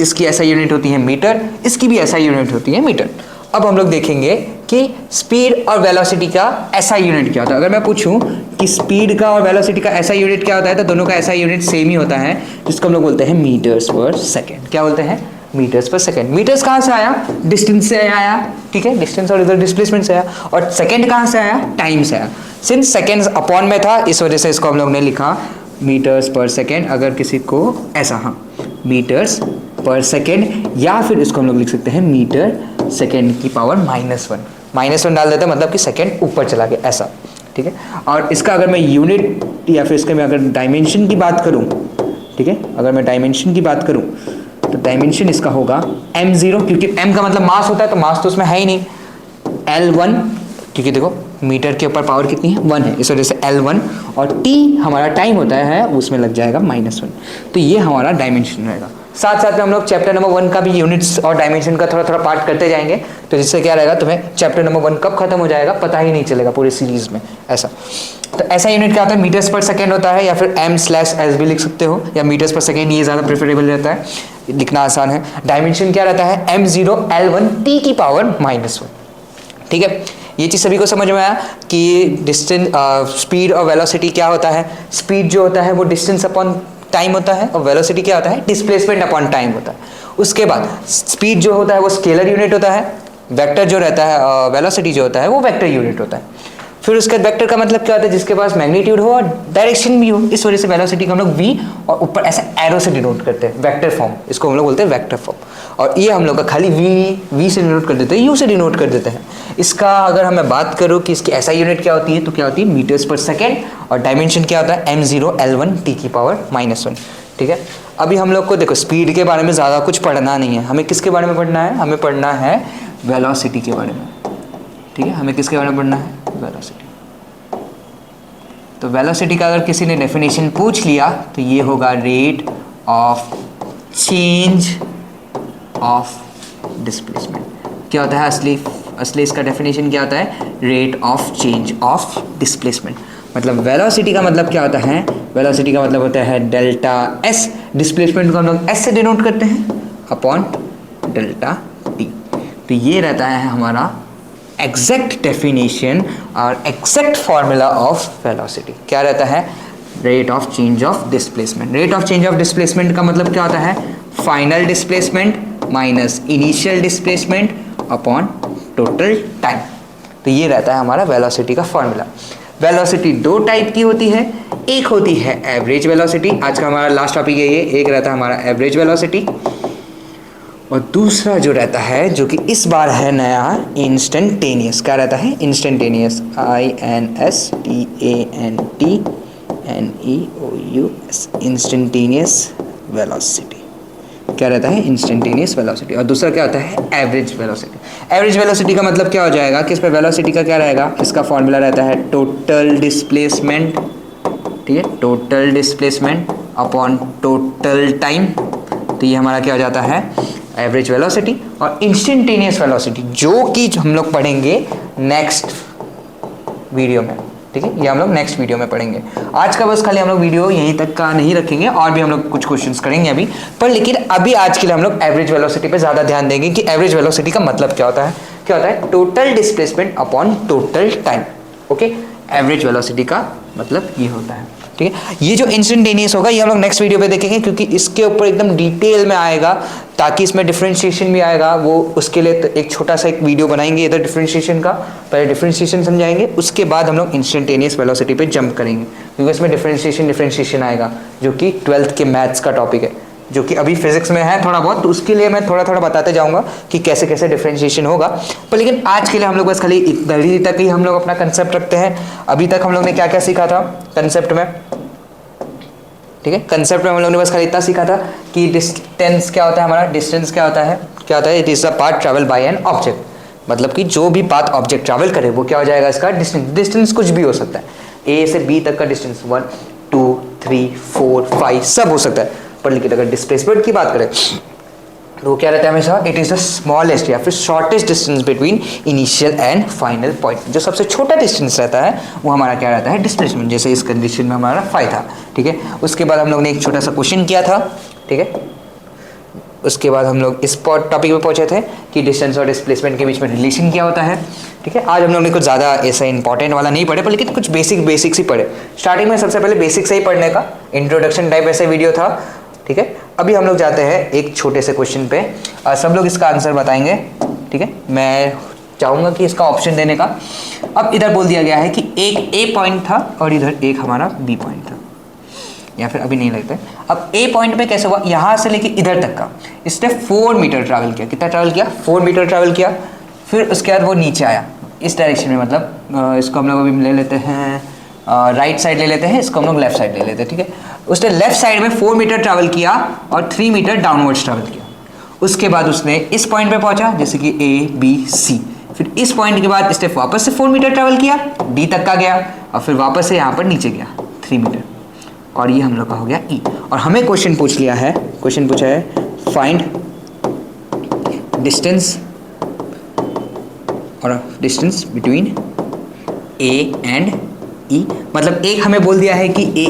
इसकी ऐसा यूनिट होती है मीटर, इसकी भी ऐसा यूनिट होती है मीटर। अब हम लोग देखेंगे कि स्पीड और वेलोसिटी का ऐसा यूनिट क्या होता है। अगर मैं पूछूं कि स्पीड का और वेलोसिटी का ऐसा यूनिट क्या होता है, तो दोनों का ऐसा यूनिट सेम ही होता है, जिसको हम लोग बोलते हैं मीटर्स पर सेकेंड। क्या बोलते हैं, मीटर्स पर सेकेंड। मीटर्स कहाँ से आया, डिस्टेंस से आया, ठीक है, डिस्टेंस और इधर डिस्प्लेसमेंट से आया। और सेकेंड कहाँ से आया, टाइम से आया। सिंस सेकेंड्स अपॉन में था, इस वजह से इसको हम लोग ने लिखा मीटर्स पर सेकेंड। अगर किसी को ऐसा, हाँ, मीटर्स पर सेकेंड, या फिर इसको हम लोग लिख सकते हैं मीटर सेकेंड की पावर -1 डाल देते हैं, मतलब कि सेकेंड ऊपर चला गया ऐसा, ठीक है। और इसका अगर मैं यूनिट या फिर इसके मैं अगर डायमेंशन की बात करूं, ठीक है, अगर मैं डायमेंशन की बात करूं तो डायमेंशन इसका होगा m0, क्योंकि m का मतलब मास होता है, तो मास तो उसमें है ही नहीं। L1, क्योंकि देखो मीटर के ऊपर पावर कितनी है, 1 है, इस वजह से L1, और t हमारा टाइम होता है, उसमें लग जाएगा -1। तो ये हमारा डायमेंशन रहेगा। साथ साथ में हम लोग चैप्टर नंबर 1 का भी यूनिट्स और डायमेंशन का थोड़ा थोड़ा पार्ट करते जाएंगे, तो जिससे क्या रहेगा, तुम्हें चैप्टर नंबर 1 कब खत्म हो जाएगा पता ही नहीं चलेगा पूरे सीरीज में ऐसा। तो ऐसा यूनिट क्या होता है, मीटर्स पर सेकेंड होता है, या फिर m/s भी लिख सकते हो, या मीटर्स पर सेकेंड, ये ज़्यादा प्रेफरेबल रहता है, लिखना आसान है। डायमेंशन क्या रहता है, m0 L1 t की पावर -1, ठीक है। ये चीज़ सभी को समझ में आया कि डिस्टेंस, स्पीड और वेलोसिटी क्या होता है। स्पीड जो होता है वो डिस्टेंस अपॉन टाइम होता है, और वेलोसिटी क्या होता है, डिस्प्लेसमेंट अपॉन टाइम होता है। उसके बाद स्पीड जो होता है वो स्केलर यूनिट होता है, वेक्टर जो रहता है, वेलोसिटी जो होता है वो वेक्टर यूनिट होता है। फिर उसके बाद वेक्टर का मतलब क्या होता है, जिसके पास मैग्नीट्यूड हो और डायरेक्शन भी हो, इस वजह से वेलोसिटी को हम लोग वी और ऊपर ऐसे एरो से डिनोट करते हैं, वेक्टर फॉर्म, इसको हम लोग बोलते हैं वेक्टर फॉर्म। और ये हम लोग का खाली वी से डिनोट कर देते हैं, यू से डिनोट कर देते हैं। इसका अगर हमें बात करूँ कि इसकी ऐसा यूनिट क्या होती है, तो क्या होती है, मीटर्स पर सेकेंड, और डायमेंशन क्या होता है, m0 L1 t की पावर -1, ठीक है। अभी हम लोग को देखो स्पीड के बारे में ज़्यादा कुछ पढ़ना नहीं है, हमें किसके बारे में पढ़ना है, हमें पढ़ना है वेलोसिटी के बारे में, ठीक है। हमें किसके बारे में पढ़ना है, वेलोसिटी। तो वेलोसिटी का अगर किसी ने डेफिनेशन पूछ लिया तो ये होगा rate of change of displacement. क्या होता है असली इसका डेफिनेशन क्या होता है, rate of change of displacement. मतलब वेलोसिटी का मतलब क्या होता है, वेलोसिटी का मतलब होता है डेल्टा s, डिस्प्लेसमेंट को हम लोग s से डिनोट करते हैं अपॉन डेल्टा t। तो ये रहता है हमारा एग्जैक्ट डेफिनेशन और एग्जैक्ट फॉर्मूला ऑफ वेलोसिटी। क्या रहता है, rate of change of displacement. Rate of change of displacement का मतलब क्या होता है, final displacement minus initial displacement upon total time. तो ये रहता है हमारा वेलोसिटी का फॉर्मूला। वेलोसिटी दो टाइप की होती है, एक होती है एवरेज वेलोसिटी, आज का हमारा लास्ट टॉपिक है ये, एक रहता है हमारा एवरेज वेलोसिटी, और दूसरा जो रहता है जो कि इस बार है नया, इंस्टेंटेनियस। क्या रहता है, इंस्टेंटेनियस, INSTANTNEOUS, इंस्टेंटेनियस वेलोसिटी। क्या रहता है, इंस्टेंटेनियस वेलोसिटी। और दूसरा क्या होता है, एवरेज वेलोसिटी। एवरेज वेलोसिटी का मतलब क्या हो जाएगा कि इस पर वेलोसिटी का क्या रहेगा, इसका फॉर्मूला रहता है टोटल डिस्प्लेसमेंट, ठीक है, total displacement upon total time. तो तो ये हमारा क्या हो जाता है, एवरेज वेलोसिटी। और इंस्टेंटेनियस वेलोसिटी जो कि हम लोग पढ़ेंगे नेक्स्ट वीडियो में, ठीक है, ये हम लोग नेक्स्ट वीडियो में पढ़ेंगे। आज का बस खाली हम लोग वीडियो यहीं तक का नहीं रखेंगे, और भी हम लोग कुछ क्वेश्चंस करेंगे अभी पर, लेकिन अभी आज के लिए हम लोग एवरेज वेलोसिटी पे ज़्यादा ध्यान देंगे कि एवरेज वेलोसिटी का मतलब क्या होता है। क्या होता है, total displacement upon total time. Okay, average velocity का मतलब ये होता है, ठीक है। ये जो इंस्टेंटेनियस होगा ये हम लोग नेक्स्ट वीडियो पे देखेंगे, क्योंकि इसके ऊपर एकदम डिटेल में आएगा, ताकि इसमें डिफरेंशिएशन भी आएगा। वो उसके लिए तो एक छोटा सा एक वीडियो बनाएंगे इधर डिफरेंशिएशन का, पहले डिफरेंशिएशन समझाएंगे, उसके बाद हम लोग इंस्टेंटेनियस वेलोसिटी पे जंप करेंगे, क्योंकि इसमें डिफरेंशिएशन आएगा जो कि 12th के मैथ्स का टॉपिक है, जो कि अभी फिजिक्स में है थोड़ा बहुत, तो उसके लिए मैं थोड़ा थोड़ा बताते जाऊंगा कि कैसे कैसे डिफरेंशिएशन होगा। पर लेकिन आज के लिए हम लोग बस खाली इधर तक ही हम लोग अपना कंसेप्ट रखते हैं। अभी तक हम लोग ने क्या क्या सीखा था कंसेप्ट में, ठीक है। कंसेप्ट में हम लोग ने बस खाली इतना सीखा था कि डिस्टेंस क्या होता है, हमारा डिस्टेंस क्या होता है, it is the path travel by an object. मतलब कि जो भी पाथ ऑब्जेक्ट ट्रैवल करे वो क्या हो जाएगा, इसका डिस्टेंस। डिस्टेंस कुछ भी हो सकता है, ए से बी तक का डिस्टेंस 1 2 3 4 5 सब हो सकता है। पर लेकिन अगर डिस्प्लेसमेंट की बात करें तो वो क्या रहता है हमेशा, इट इज द स्मॉलेस्ट या फिर shortest distance between initial and final point. जो सबसे छोटा डिस्टेंस रहता है वो हमारा क्या रहता है, डिस्प्लेसमेंट। जैसे इस कंडीशन में हमारा 5 था, ठीक है। उसके बाद हम लोग ने एक छोटा सा क्वेश्चन किया था, ठीक है। उसके बाद हम लोग इस टॉपिक पे पहुंचे थे कि डिस्टेंस और डिस्प्लेसमेंट के बीच में रिलेशन क्या होता है, ठीक है। आज हम लोग ने कुछ ज़्यादा ऐसा इंपॉर्टेंट वाला नहीं पढ़े, पर लेकिन कुछ बेसिक्स ही पढ़े। स्टार्टिंग में सबसे पहले बेसिक से ही पढ़ने का इंट्रोडक्शन टाइप ऐसे वीडियो था, ठीक है। अभी हम लोग जाते हैं एक छोटे से क्वेश्चन पे, सब लोग इसका आंसर बताएंगे, ठीक है। मैं चाहूँगा कि इसका ऑप्शन देने का। अब इधर बोल दिया गया है कि एक ए पॉइंट था और इधर एक हमारा बी पॉइंट था, या फिर अभी नहीं लगता है। अब ए पॉइंट पे कैसे हुआ, यहाँ से लेके इधर तक का इसने 4 मीटर ट्रैवल किया। कितना ट्रैवल किया, 4 मीटर ट्रैवल किया। फिर उसके बाद वो नीचे आया इस डायरेक्शन में, मतलब इसको हम लोग अभी ले लेते हैं राइट साइड ले लेते हैं, इसको हम लोग लेफ्ट साइड ले लेते हैं, ठीक है। उसने लेफ्ट साइड में 4 मीटर ट्रैवल किया और 3 मीटर डाउनवर्ड्स ट्रैवल किया। उसके बाद उसने इस पॉइंट पे पहुंचा, जैसे कि ए बी सी। फिर इस पॉइंट के बाद इसने वापस से 4 मीटर ट्रैवल किया, डी तक का गया, और फिर वापस से यहाँ पर नीचे गया 3 मीटर, और ये हम लोग का हो गया ई। और हमें क्वेश्चन पूछा है find distance between A and E. मतलब एक हमें बोल दिया है कि ए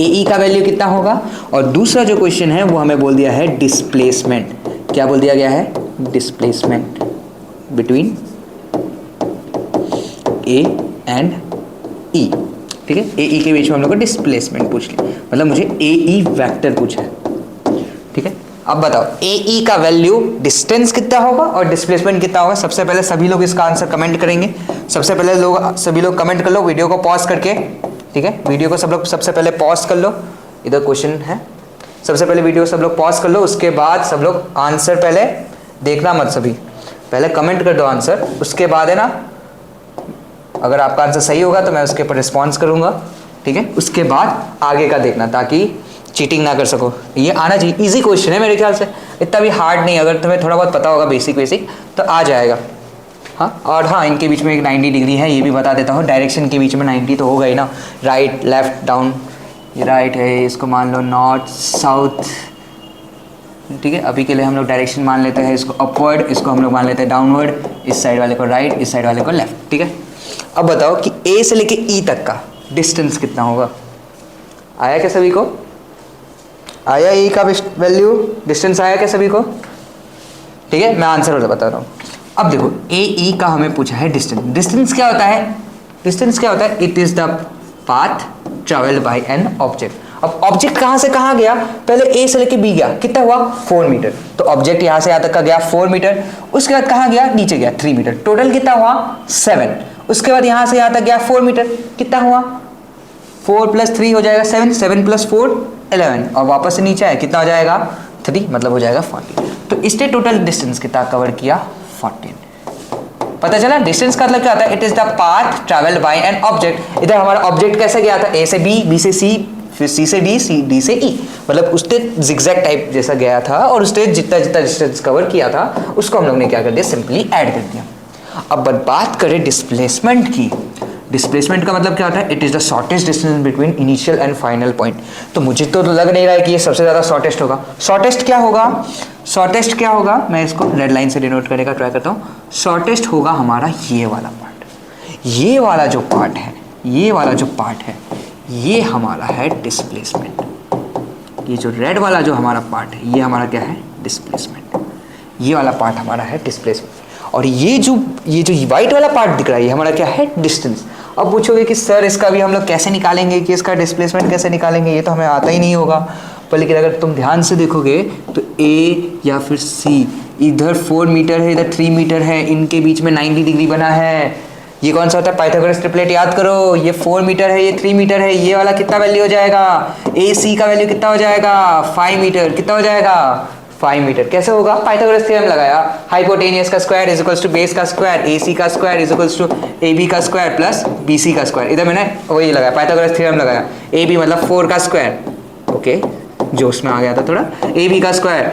ई का वैल्यू कितना होगा, और दूसरा जो क्वेश्चन है वो हमें बोल दिया है डिस्प्लेसमेंट। क्या बोल दिया गया है, डिस्प्लेसमेंट बिटवीन ए एंड ई, ठीक है। ए ई के बीच में हम लोग को डिस्प्लेसमेंट पूछ लिया, मतलब मुझे ए ई वैक्टर पूछा है, ठीक है। अब बताओ ए ई का वैल्यू डिस्टेंस कितना होगा और डिस्प्लेसमेंट कितना होगा। सबसे पहले सभी लोग इसका आंसर कमेंट करेंगे। सबसे पहले सभी लोग कमेंट कर लो वीडियो को पॉज करके, ठीक है। वीडियो को सब लोग सबसे पहले पॉज कर लो, इधर क्वेश्चन है। सबसे पहले वीडियो सब लोग पॉज कर लो, उसके बाद सब लोग आंसर पहले देखना मत, सभी पहले कमेंट कर दो आंसर, उसके बाद है ना अगर आपका आंसर सही होगा तो मैं उसके ऊपर रिस्पॉन्स करूंगा, ठीक है। उसके बाद आगे का देखना ताकि चीटिंग ना कर सको। ये आना चाहिए, इजी क्वेश्चन है मेरे ख्याल से, इतना भी हार्ड नहीं। अगर तुम्हें थोड़ा बहुत पता होगा बेसिक तो आ जाएगा। हाँ, और हाँ इनके बीच में एक 90 डिग्री है, ये भी बता देता हूँ। डायरेक्शन के बीच में 90 तो होगा ही ना, राइट लेफ्ट डाउन। ये राइट है, इसको मान लो नॉर्थ साउथ, ठीक है। अभी के लिए हम लोग डायरेक्शन मान लेते हैं इसको अपवर्ड, इसको हम लोग मान लेते हैं डाउनवर्ड। इस साइड वाले को राइट, इस साइड वाले को लेफ्ट, ठीक है। अब बताओ कि ए से लेके ई तक का डिस्टेंस कितना होगा। आया क्या सभी को, आया ई का वैल्यू डिस्टेंस आया क्या सभी को, ठीक है। मैं आंसर बता रहा हूँ। अब देखो ए ई का हमें पूछा है डिस्टेंस। डिस्टेंस क्या होता है, it is the path travelled bye an object. अब ऑब्जेक्ट कहाँ से कहाँ गया, पहले ए से लेके बी गया, कितना हुआ 4 मीटर। तो ऑब्जेक्ट यहाँ से यहाँ तक का गया 4 मीटर। उसके बाद कहाँ गया, नीचे गया 3 मीटर। टोटल कितना हुआ 7। उसके बाद यहाँ से यहाँ तक गया 4 मीटर, कितना हुआ 4 + 3 हो जाएगा 7, 7 + 4 11, और वापस से नीचे आया कितना हो जाएगा 3, मतलब हो जाएगा 14। तो इसने टोटल डिस्टेंस कितना कवर किया 14। पता चला डिस्टेंस का मतलब क्या होता है, it is the path travelled bye an object. इधर हमारा ऑब्जेक्ट कैसे गया था, ए से बी, बी से सी, फिर सी से डी, डी से ई, मतलब उसने जिगजैग टाइप जैसा गया था, और उसने जितना जितना डिस्टेंस कवर किया था उसको हम लोग ने क्या कर दिया, सिंपली ऐड कर दिया। अब बात करें डिस्प्लेसमेंट की, डिस्प्लेसमेंट का मतलब क्या होता है? It is the shortest distance between initial and final point. तो मुझे तो लग नहीं रहा है कि ये सबसे ज़्यादा शॉर्टेस्ट होगा। शॉर्टेस्ट क्या होगा? शॉर्टेस्ट क्या होगा? मैं इसको रेड लाइन से डिनोट करने का ट्राई करता हूँ। शॉर्टेस्ट होगा हमारा ये वाला पार्ट। ये वाला जो पार्ट है, ये वाला जो पार्ट है, ये हमारा है डिस्प्लेसमेंट। ये जो रेड वाला जो हमारा पार्ट है, ये हमारा क्या है? डिस्प्लेसमेंट। ये वाला पार्ट हमारा है डिस्प्लेसमेंट। और ये जो वाइट वाला पार्ट दिख रहा है, ये हमारा क्या है? डिस्टेंस। अब पूछोगे कि सर इसका भी हम लोग कैसे निकालेंगे, कि इसका डिस्प्लेसमेंट कैसे निकालेंगे? ये तो हमें आता ही नहीं होगा। पर लेकिन अगर तुम ध्यान से देखोगे तो ए या फिर सी, इधर 4 मीटर है, इधर 3 मीटर है, इनके बीच में 90 डिग्री बना है। ये कौन सा होता है? Pythagoras triplet. याद करो, ये 4 मीटर है, ये 3 मीटर है, ये वाला कितना वैल्यू हो जाएगा? ए सी का वैल्यू कितना हो जाएगा? 5 मीटर। कितना हो जाएगा? 5 मीटर। कैसे होगा? पाइथागोरस थ्योरम लगाया, हाइपोटेनियस का square is equals to base का स्क्वायर, AC का square is equals to AB का स्क्वायर प्लस BC का स्क्वायर। इधर मैंने वही लगाया, पाइथागोरस थ्योरम लगाया। AB मतलब 4 का स्क्वायर, ओके, जोश में आ गया था थोड़ा। AB का स्क्वायर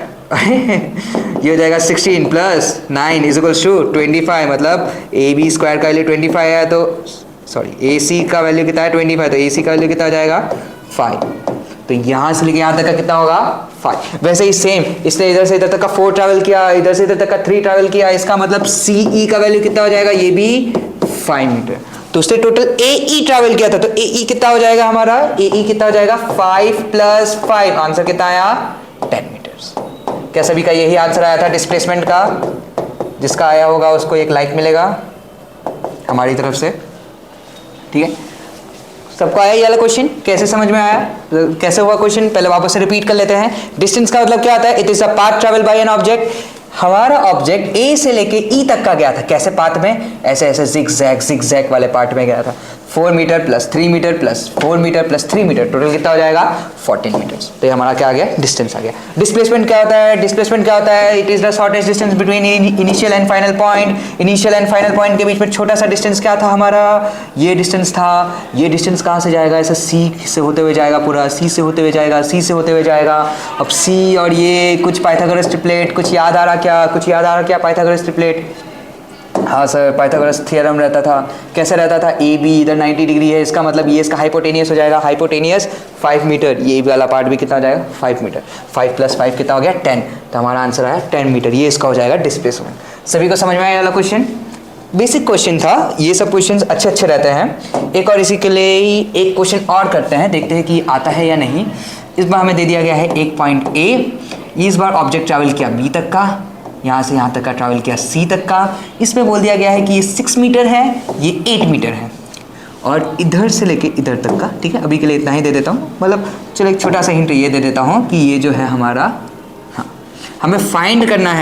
ये हो जाएगा 16 प्लस 9 इज इक्वल्स टू 25, मतलब AB स्क्वायर का वैल्यू 25 है, तो सॉरी AC का वैल्यू कितना है? 25, तो AC का वैल्यू कितना हो जाएगा? 5। तो यहाँ से लेके यहाँ तक का कितना होगा? 5। वैसे ही सेम, इसने इधर से इधर तक का 4 ट्रैवल किया, इधर से इधर तक का 3 ट्रैवल किया, इसका मतलब CE का वैल्यू कितना हो जाएगा? ये भी 5 मीटर। तो उसने टोटल AE ट्रैवल किया था, तो AE कितना हो जाएगा हमारा? AE कितना हो जाएगा? 5 प्लस 5, आंसर कितना आया? 10 मीटर। क्या सभी का यही आंसर आया था डिस्प्लेसमेंट का? जिसका आया होगा उसको एक लाइक मिलेगा हमारी तरफ से, ठीक है? सबको आया ये वाला क्वेश्चन? कैसे समझ में आया, कैसे हुआ क्वेश्चन? पहले वापस से रिपीट कर लेते हैं। डिस्टेंस का मतलब क्या होता है? It is a path travel by an object. हमारा ऑब्जेक्ट ए से लेके ई तक का गया था। कैसे पाथ में? ऐसे ऐसे जिग-जैग वाले पार्ट में गया था। 4 metre plus 3 metre plus 4 metre plus 3 metre, total कितना हो जाएगा? 14 मीटर्स। तो ये हमारा क्या आ गया? डिस्टेंस आ गया। डिस्प्लेसमेंट क्या होता है? डिस्प्लेसमेंट क्या होता है? It is the shortest distance between initial and final point. Initial and final point के बीच में छोटा सा डिस्टेंस क्या था हमारा? ये डिस्टेंस था। ये डिस्टेंस कहाँ से जाएगा? ऐसे सी से होते हुए जाएगा, पूरा सी से होते हुए जाएगा, सी से होते हुए जाएगा। अब सी और ये कुछ पाइथागोरस ट्रिपलेट, कुछ याद आ रहा क्या? कुछ याद आ रहा क्या? पाइथागोरस ट्रिपलेट, हाँ सर, पाइथागोरस थ्योरम रहता था। कैसे रहता था? AB इधर 90 डिग्री है, इसका मतलब ये इसका हाइपोटेनियस हो जाएगा। हाइपोटेनियस 5 मीटर, ये वाला पार्ट भी कितना हो जाएगा? 5 मीटर। 5 प्लस 5 कितना हो गया? 10। तो हमारा आंसर आया 10 मीटर। ये इसका हो जाएगा डिस्प्लेसमेंट। सभी को समझ में आया वाला क्वेश्चन? बेसिक क्वेश्चन था। ये सब क्वेश्चन अच्छे अच्छे रहते हैं। एक और इसी के लिए ही एक क्वेश्चन और करते हैं, देखते हैं कि आता है या नहीं। इस बार हमें दे दिया गया है एक पॉइंट A। इस बार ऑब्जेक्ट ट्रैवल किया B तक का, यहाँ से यहाँ तक का ट्रैवल किया C तक का। इसमें बोल दिया गया है कि ये 6 मीटर है, ये 8 मीटर है, और इधर से लेके इधर तक का, ठीक है, अभी के लिए इतना ही दे देता हूँ। मतलब चलो एक छोटा सा हिंट ये दे देता हूँ कि ये जो है हमारा, हाँ, हमें फाइंड करना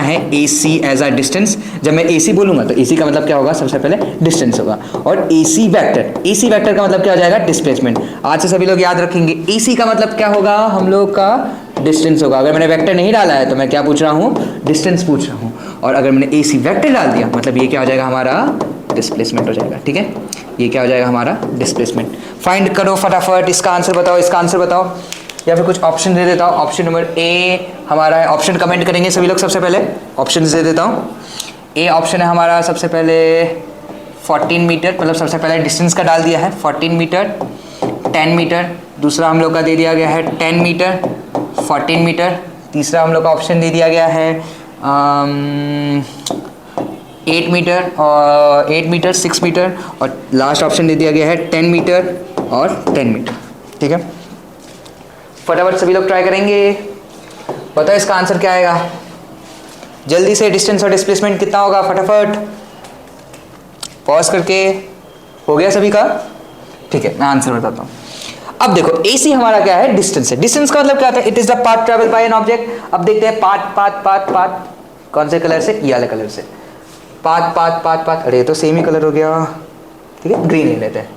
है AC एज अ डिस्टेंस। जब मैं AC बोलूँगा तो AC का मतलब क्या होगा? सबसे पहले डिस्टेंस होगा। और AC वेक्टर का मतलब क्या हो जाएगा? डिस्प्लेसमेंट। आज से सभी लोग याद रखेंगे, AC का मतलब क्या होगा? हम लोग का डिस्टेंस होगा। अगर मैंने वेक्टर नहीं डाला है तो मैं क्या पूछ रहा हूँ? डिस्टेंस पूछ रहा हूँ। और अगर मैंने AC वेक्टर डाल दिया मतलब ये क्या हो जाएगा? हमारा डिस्प्लेसमेंट हो जाएगा, ठीक है? ये क्या हो जाएगा? हमारा डिस्प्लेसमेंट। फाइंड करो फटाफट, इसका आंसर बताओ, इसका आंसर बताओ, या फिर कुछ ऑप्शन दे देता हूँ। ऑप्शन नंबर A हमारा है, ऑप्शन कमेंट करेंगे सभी लोग। सबसे पहले ऑप्शन दे देता हूँ। A ऑप्शन है हमारा सबसे पहले 14 मीटर, मतलब सबसे पहले डिस्टेंस का डाल दिया है 14 मीटर, 10 मीटर। दूसरा हम लोग का दे दिया गया है 10 मीटर, 14 मीटर। तीसरा हम लोग का ऑप्शन दे दिया गया है 8 मीटर और 8 मीटर, 6 मीटर, और लास्ट ऑप्शन दे दिया गया है 10 मीटर और 10 मीटर, ठीक है? फटाफट सभी लोग ट्राई करेंगे। बताओ इसका आंसर क्या आएगा? जल्दी से, डिस्टेंस और डिस्प्लेसमेंट कितना होगा? फटाफट पॉज करके। हो गया सभी का? ठीक है, मैं आंसर बताता हूँ। अब देखो AC हमारा क्या है? डिस्टेंस है। डिस्टेंस का मतलब क्या होता है? It is the path travel by an object. अब देखते हैं पाथ कौन से कलर से? ये वाले कलर से। पाथ, अरे तो सेम ही कलर हो गया, ठीक है? ग्रीन ले लेते हैं,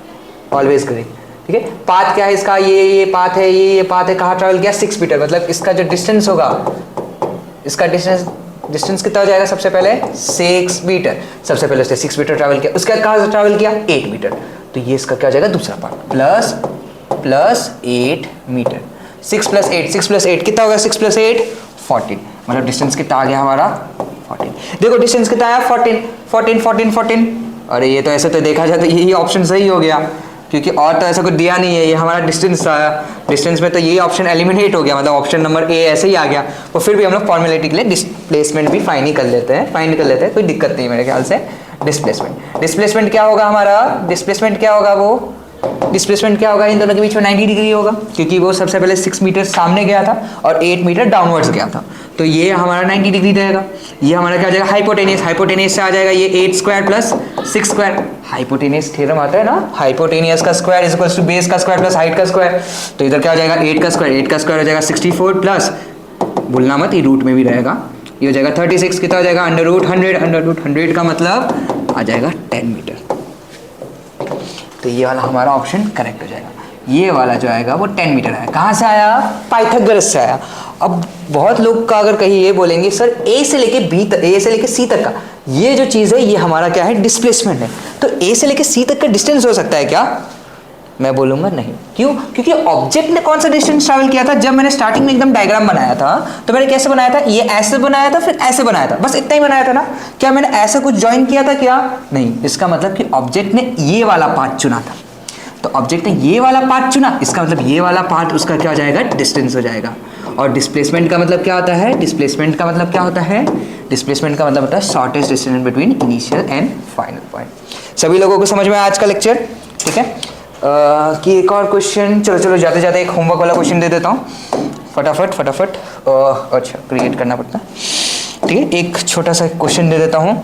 ऑलवेज ग्रीन, ठीक है? पाथ क्या है इसका? ये पाथ है, ये पाथ है। कहाँ ट्रैवल किया? 6 मीटर। मतलब इसका जो डिस्टेंस होगा, इसका डिस्टेंस कितना हो जाएगा? सबसे पहले 6 मीटर। सबसे पहले उसने 6 मीटर ट्रैवल किया, उसके बाद कहाँ से ट्रैवल किया? 8 मीटर। तो ये इसका क्या हो जाएगा? दूसरा पार्ट। Plus 8 metre. 6 प्लस 8 कितना होगा? 6 प्लस 8 14। मतलब डिस्टेंस कितना आ गया हमारा? 14। देखो डिस्टेंस कितना आया? 14। अरे ये तो ऐसे तो देखा जाए तो यही ऑप्शन सही हो गया, क्योंकि और तो ऐसा कुछ दिया नहीं है, ये हमारा डिस्टेंस आया, डिस्टेंस में तो ये ऑप्शन एलिमिनेट हो गया, मतलब ऑप्शन नंबर ए ऐसे ही आ गया। तो फिर भी हम लोग फॉर्मेलिटी के लिए डिस्प्लेसमेंट भी फाइंड कर लेते हैं, कोई दिक्कत नहीं मेरे ख्याल से। डिस्प्लेसमेंट क्या होगा हमारा, डिस्प्लेसमेंट क्या होगा इन दोनों के बीच में 90 डिग्री होगा, क्योंकि वो सबसे पहले 6 मीटर सामने गया था और 8 मीटर डाउनवर्ड्स गया था, तो ये हमारा 90 डिग्री रहेगा। ये हमारा क्या हो जाएगा, हाइपोटेनियस से आ जाएगा ये 8 square plus 6 square, hypotenuse theorem आता है ना, हाइपोटेनियस का square is equal to base का स्क्वायर प्लस हाइट का स्क्वायर। तो इधर क्या हो जाएगा 8 का स्क्वायर हो जाएगा 64 प्लस, भूलना मत ये रूट में भी रहेगा, ये हो जाएगा 36, कितना हो जाएगा अंडर रूट 100 का मतलब आ जाएगा 10 मीटर। तो ये वाला हमारा ऑप्शन करेक्ट हो जाएगा। ये वाला जो आएगा वो 10 मीटर आया, कहाँ से आया, पाइथागोरस से आया। अब बहुत लोग का अगर कहीं ये बोलेंगे सर ए से लेके सी तक का ये जो चीज़ है ये हमारा क्या है, डिस्प्लेसमेंट है, तो ए से लेके सी तक का डिस्टेंस हो सकता है क्या? मैं बोलूंगा नहीं। क्यों? क्योंकि ऑब्जेक्ट ने कौन सा डिस्टेंस ट्रैवल किया था, जब मैंने स्टार्टिंग में एकदम डायग्राम बनाया था तो मैंने कैसे बनाया था, ये ऐसे बनाया था फिर ऐसे बनाया था, बस इतना ही बनाया था ना, क्या मैंने ऐसा कुछ ज्वाइन किया था क्या? नहीं। इसका मतलब कि ऑब्जेक्ट ने ये वाला पार्ट चुना था, तो ऑब्जेक्ट ने ये वाला पार्ट चुना, इसका मतलब ये वाला पार्ट उसका क्या हो जाएगा, डिस्टेंस हो जाएगा। और डिस्प्लेसमेंट का मतलब क्या होता है, डिस्प्लेसमेंट का मतलब होता है shortest distance between initial and final point. सभी लोगों को समझ में आया आज का लेक्चर? ठीक है। कि एक और क्वेश्चन, चलो जाते जाते एक होमवर्क वाला क्वेश्चन दे देता हूँ फटाफट। अच्छा क्रिएट करना पड़ता है, ठीक है। एक छोटा सा क्वेश्चन दे देता हूँ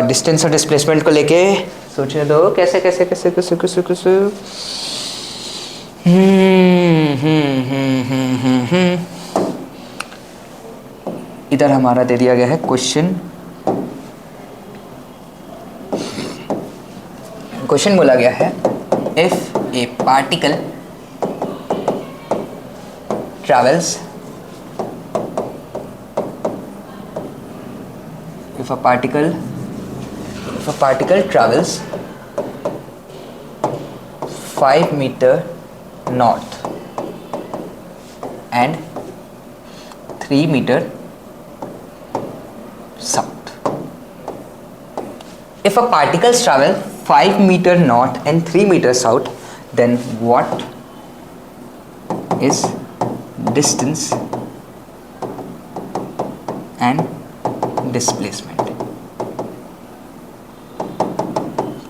डिस्टेंस और डिस्प्लेसमेंट को लेके, सोचने दो कैसे। इधर हमारा दे दिया गया है क्वेश्चन बोला गया है if a particle travels 5 meter north and 3 meter south. If a particles travel 5 meter north and 3 meter south, then what is distance and displacement?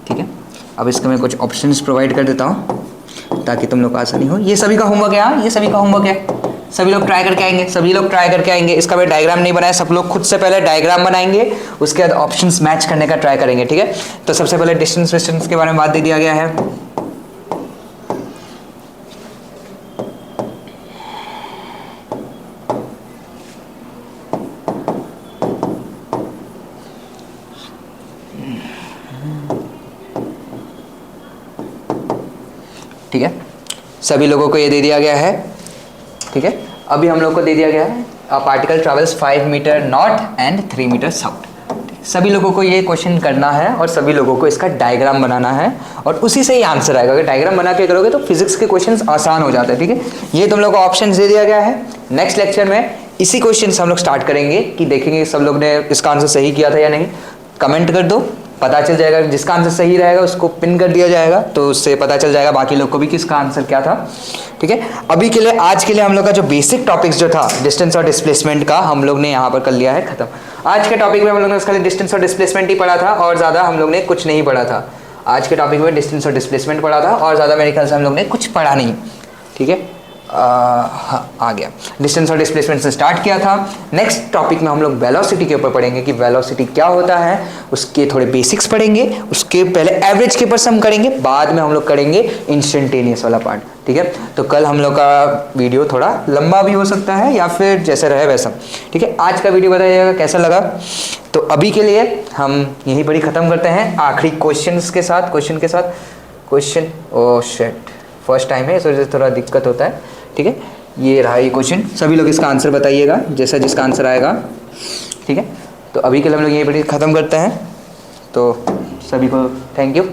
ठीक है। अब इसका मैं कुछ ऑप्शंस प्रोवाइड कर देता हूँ ताकि तुम लोग को आसानी हो। ये सभी का होमवर्क है, सभी लोग ट्राई करके आएंगे। इसका मैं डायग्राम नहीं बनाया, सब लोग खुद से पहले डायग्राम बनाएंगे, उसके बाद ऑप्शंस मैच करने का ट्राई करेंगे, ठीक है। तो सबसे पहले डिस्टेंस के बारे में बात दे दिया गया है। ठीक है, सभी लोगों को ये दे दिया गया है, ठीक है। अभी हम लोग को दे दिया गया है particle travels 5 metre north and 3 metre south. सभी लोगों को ये क्वेश्चन करना है और सभी लोगों को इसका डायग्राम बनाना है और उसी से ही आंसर आएगा। अगर डायग्राम बना के करोगे तो फिजिक्स के क्वेश्चंस आसान हो जाते हैं, ठीक है। ये तुम लोग को ऑप्शन दे दिया गया है। नेक्स्ट लेक्चर में इसी क्वेश्चन से हम लोग स्टार्ट करेंगे कि देखेंगे सब लोग ने इसका आंसर सही किया था या नहीं। कमेंट कर दो, पता चल जाएगा। जिसका आंसर सही रहेगा उसको पिन कर दिया जाएगा, तो उससे पता चल जाएगा बाकी लोग को भी किसका आंसर क्या था, ठीक है। अभी के लिए, आज के लिए हम लोग का जो बेसिक टॉपिक्स जो था डिस्टेंस और डिस्प्लेसमेंट का, हम लोग ने यहाँ पर कर लिया है खत्म। आज के टॉपिक में हम लोग ने खाली डिस्टेंस और डिस्प्लेसमेंट ही पढ़ा था और ज़्यादा हम लोग ने कुछ नहीं पढ़ा था। आज के टॉपिक में डिस्टेंस और डिस्प्लेसमेंट पढ़ा था और ज़्यादा मेरे ख्याल से हम लोग ने कुछ पढ़ा नहीं, ठीक है। हाँ, आ गया। डिस्टेंस और डिस्प्लेसमेंट से स्टार्ट किया था। नेक्स्ट टॉपिक में हम लोग वेलोसिटी के ऊपर पढ़ेंगे कि वेलोसिटी क्या होता है, उसके थोड़े बेसिक्स पढ़ेंगे। उसके पहले एवरेज के ऊपर सम करेंगे, बाद में हम लोग करेंगे इंस्टेंटेनियस वाला पार्ट, ठीक है। तो कल हम लोग का वीडियो थोड़ा लंबा भी हो सकता है या फिर जैसे रहे वैसा, ठीक है। आज का वीडियो बताइएगा कैसा लगा। तो अभी के लिए हम यहीं पर ही ख़त्म करते हैं आखिरी क्वेश्चन के साथ। ओह शिट, फर्स्ट टाइम है इस वजह से थोड़ा दिक्कत होता है, ठीक है। ये रहा ये क्वेश्चन, सभी लोग इसका आंसर बताइएगा जैसा जिसका आंसर आएगा, ठीक है। तो अभी के लिए हम लोग यहीं पर ख़त्म करते हैं। तो सभी को थैंक यू।